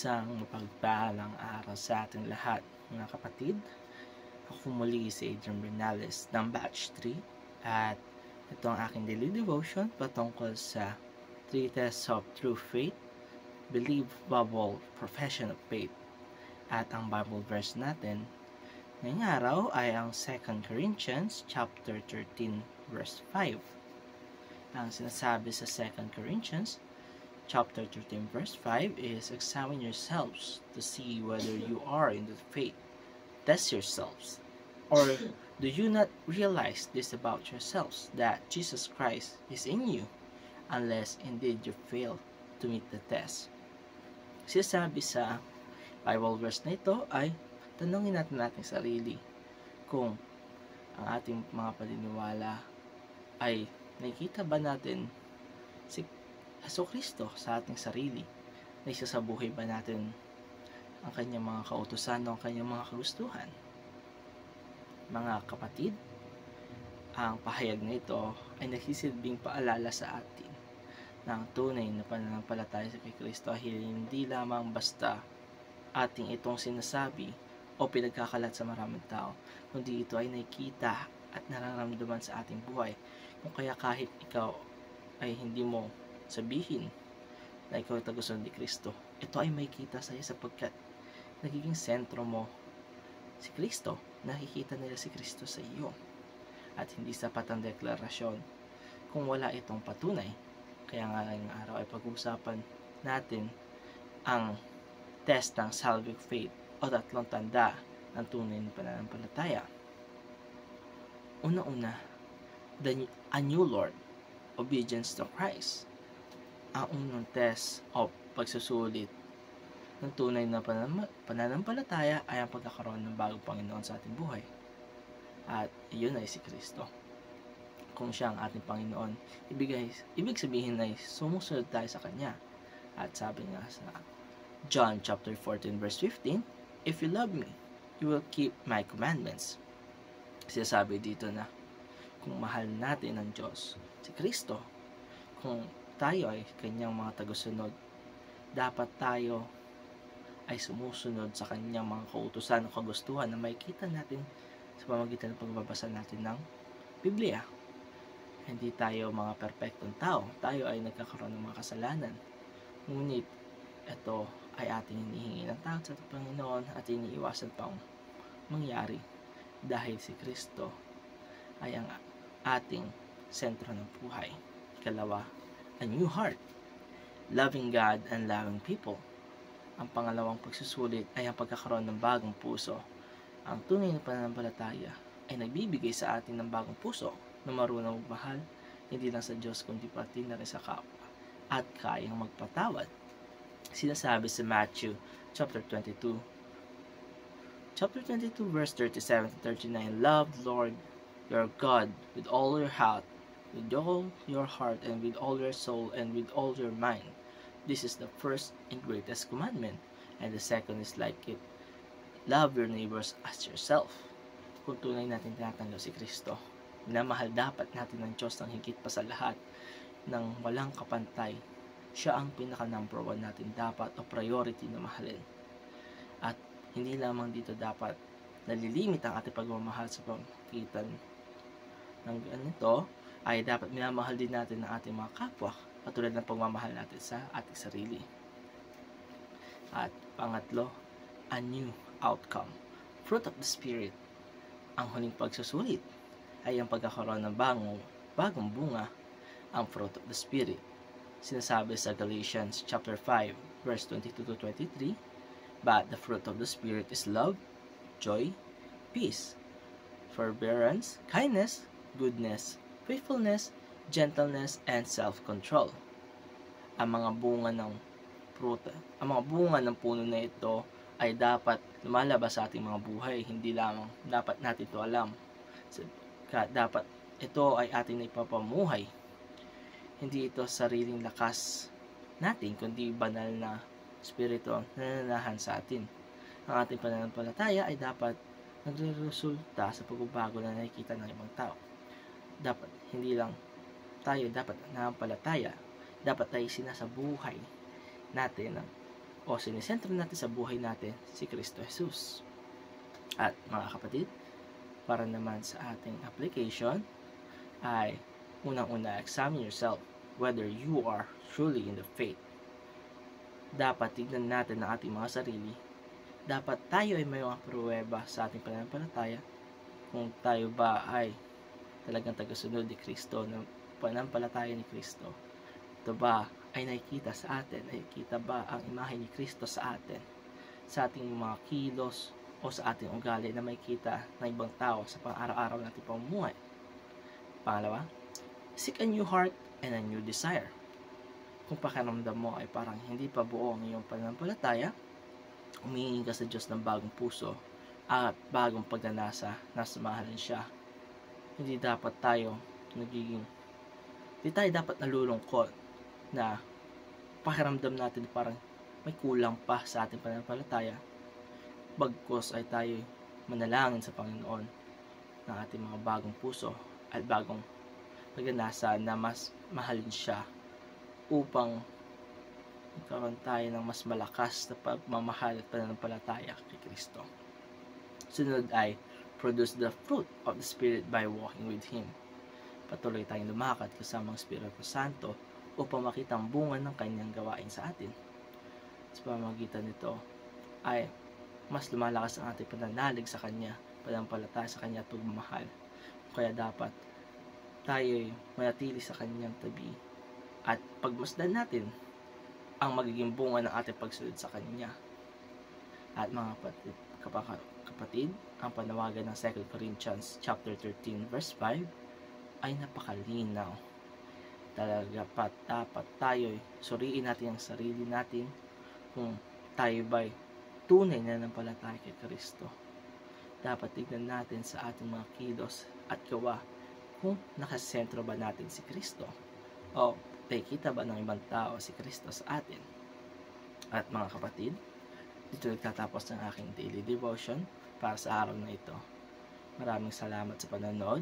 Isang mapagpalang araw sa ating lahat, mga kapatid. Ako muli si Adrian Bernales ng Batch 3 at ito ang aking daily devotion patungkol sa 3 tests of true faith, believable profession of faith. At ang Bible verse natin ngayong araw ay ang 2 Corinthians chapter 13 verse 5. Ang sinasabi sa 2 Corinthians chapter 13 verse 5 is, examine yourselves to see whether you are in the faith. Test yourselves. Or do you not realize this about yourselves, that Jesus Christ is in you, unless indeed you fail to meet the test? Sinasabi sa Bible verse na ito ay tanungin natin sarili kung ang ating mga paniniwala ay nakikita ba natin si Jesucristo sa ating sarili? Naisasabuhay ba natin ang kanyang mga kautusan o ang kanyang mga kagustuhan? Mga kapatid, ang pahayag na ito ay nagsisilbing paalala sa atin na ang tunay na pananampalataya sa kay Kristo ay hindi lamang basta ating itong sinasabi o pinagkakalat sa maraming tao, kundi ito ay nakikita at nararamdaman sa ating buhay. Kung kaya kahit ikaw ay hindi mo sabihin na ikaw ay tagusunod ni Kristo, ito ay makikita sa iyo sapagkat nagiging sentro mo si Kristo. Nakikita nila si Kristo sa iyo. At hindi sapat ang deklarasyon kung wala itong patunay. Kaya nga ngayong araw ay pag-uusapan natin ang test ng salvific faith o tatlong tanda ng tunay na pananampalataya. Una-una, a new Lord, obedience to Christ. Ang unang test o pagsusulit ng tunay na pananampalataya ay ang pagkakaroon ng bagong Panginoon sa ating buhay. At iyon ay si Kristo. Kung siya ang ating Panginoon, ibig sabihin ay sumusunod tayo sa Kanya. At sabi nga sa John chapter 14 verse 15, if you love me, you will keep my commandments. Sinasabi dito na kung mahal natin ang Diyos, si Kristo, kung tayo ay kanyang mga tagusunod, dapat tayo ay sumusunod sa kanyang mga kautusan o kagustuhan na makikita natin sa pamamagitan ng pagbabasa natin ng Biblia. Hindi tayo mga perpektong tao, tayo ay nagkakaroon ng mga kasalanan, ngunit ito ay ating hinihingi ng tawad sa Panginoon at iniiwasan pang mangyari dahil si Kristo ay ang ating sentro ng buhay. Ikalawa, a new heart, loving God and loving people. Ang pangalawang pagsusulit ay ang pagkakaroon ng bagong puso. Ang tunay na pananampalataya ay nagbibigay sa atin ng bagong puso na marunong magmahal, hindi lang sa Diyos kundi pati na rin sa kapwa, at kayang magpatawad. Sinasabi sa Matthew chapter 22 verse 37 to 39, love Lord your God with all your heart, with all your heart, and with all your soul, and with all your mind. This is the first and greatest commandment, and the second is like it. Love your neighbors as yourself. Kung tunay natin tinatanggap si Kristo, minamahal dapat natin ng Diyos ng higit pa sa lahat, ng walang kapantay. Siya ang pinaka number one natin dapat o priority na mahalin. At hindi lamang dito dapat nalilimit ang ating pagmamahal sa pamagitan ng ganito, ay dapat minamahal din natin ang ating mga kapwa, katulad ng pagmamahal natin sa ating sarili. At pangatlo, a new outcome, fruit of the Spirit. Ang huling pagsusulit ay ang pagkakaroon ng bagong bunga, ang fruit of the Spirit. Sinasabi sa Galatians chapter 5 verse 22 to 23, but the fruit of the Spirit is love, joy, peace, forbearance, kindness, goodness, faithfulness, gentleness, and self-control. Ang mga bunga ng puno na ito ay dapat lumalabas sa ating mga buhay. Hindi lamang dapat natin ito alam. Dapat ito ay ating ipapamuhay. Hindi ito sariling lakas natin, kundi banal na Espiritu ang nananahan sa atin. Ang ating pananampalataya ay dapat nagre-resulta sa pagbabago na nakikita ng ibang tao. Dapat hindi lang tayo dapat nanampalataya, dapat tayo sinasabuhay natin ang o sinisentro natin sa buhay natin si Kristo Jesus. At mga kapatid, para naman sa ating application ay unang-una, examine yourself whether you are truly in the faith. Dapat tignan natin ang ating mga sarili. Dapat tayo ay may mga pruweba sa ating pananampalataya kung tayo ba ay talagang tagasunod ni Kristo, ng pananampalataya ni Kristo. Ito ba ay nakikita sa atin? Nakikita ba ang imahe ni Kristo sa atin? Sa ating mga kilos o sa ating ugali na makikita ng ibang tao sa pang-araw-araw nating pamumuhay. Pangalawa, seek a new heart and a new desire. Kung pakiramdam mo ay parang hindi pa buo ang iyong pananampalataya, humingi ka sa Diyos ng bagong puso at bagong pagnanasa na samahalin siya. Hindi tayo dapat nalulungkot na pakiramdam natin parang may kulang pa sa ating pananampalataya. Bagkus ay tayo manalangin sa Panginoon ng ating mga bagong puso at bagong pagnanasa na mas mahalin siya upang magkaroon tayo ng mas malakas na pagmamahal at pananampalataya kay Kristo. Sunod ay produce the fruit of the Spirit by walking with Him. Patuloy tayong lumakad kasama ang Espiritu Santo upang makita ang bunga ng kanyang gawain sa atin. Sa pamamagitan nito ay mas lumalakas ang ating pananalig sa Kanya, pananampalataya sa Kanya at pagmamahal. Kaya dapat tayo manatili sa Kanyang tabi at pagmasdan natin ang magiging bunga ng ating pagsunod sa Kanya. At mga kapatid, ang panawagan ng 2 Corinthians chapter 13 verse 5 ay napakalinaw. Talaga dapat tayo suriin natin ang sarili natin kung tayo ba'y tunay na nanampalataya kay Kristo. Dapat tignan natin sa ating mga kilos at gawa kung nakasentro ba natin si Kristo o nakikita ba ng ibang tao si Kristo sa atin. At mga kapatid, dito nagtatapos ng aking daily devotion para sa araw na ito. Maraming salamat sa panonood